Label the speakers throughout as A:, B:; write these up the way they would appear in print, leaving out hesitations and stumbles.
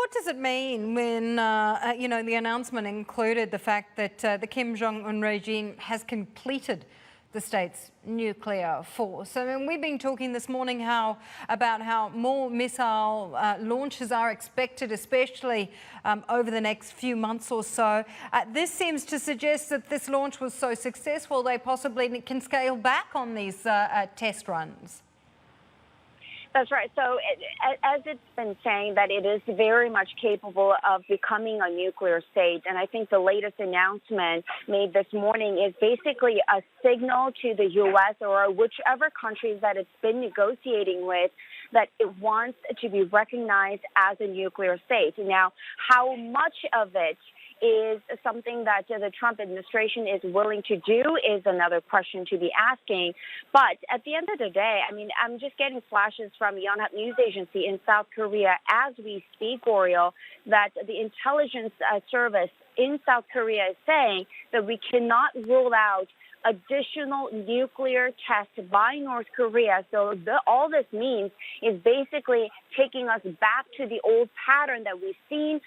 A: what does it mean when, the announcement included the fact that the Kim Jong-un regime has completed the state's nuclear force? I mean, we've been talking this morning about how more missile launches are expected, especially over the next few months or so. This seems to suggest that this launch was so successful they possibly can scale back on these test runs.
B: That's right. So as it's been saying that it is very much capable of becoming a nuclear state. And I think the latest announcement made this morning is basically a signal to the U.S. or whichever countries that it's been negotiating with that it wants to be recognized as a nuclear state. Now, how much of it is something that the Trump administration is willing to do is another question to be asking. But at the end of the day, I mean, I'm just getting flashes from Yonhap News Agency in South Korea as we speak, Oriel, that the intelligence service in South Korea is saying that we cannot rule out additional nuclear tests by North Korea. So all this means is basically taking us back to the old pattern that we've seen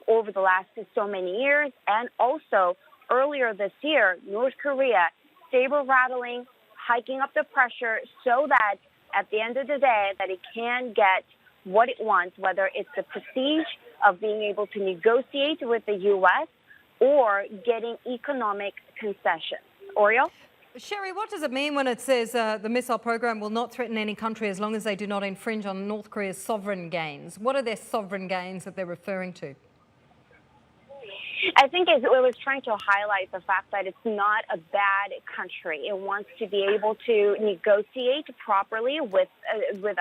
B: over the last so many years. And also earlier this year, North Korea saber rattling, hiking up the pressure so that at the end of the day that it can get what it wants, whether it's the prestige of being able to negotiate with the U.S. or getting economic concessions. Oriel?
A: Sherry, what does it mean when it says the missile program will not threaten any country as long as they do not infringe on North Korea's sovereign gains? What are their sovereign gains that they're referring to?
B: I think it was trying to highlight the fact that it's not a bad country. It wants to be able to negotiate properly with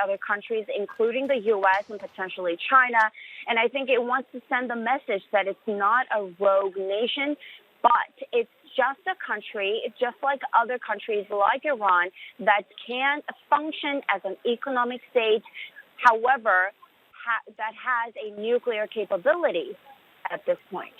B: other countries, including the U.S. and potentially China. And I think it wants to send the message that it's not a rogue nation, but it's just a country, just like other countries like Iran, that can function as an economic state, however, that has a nuclear capability at this point.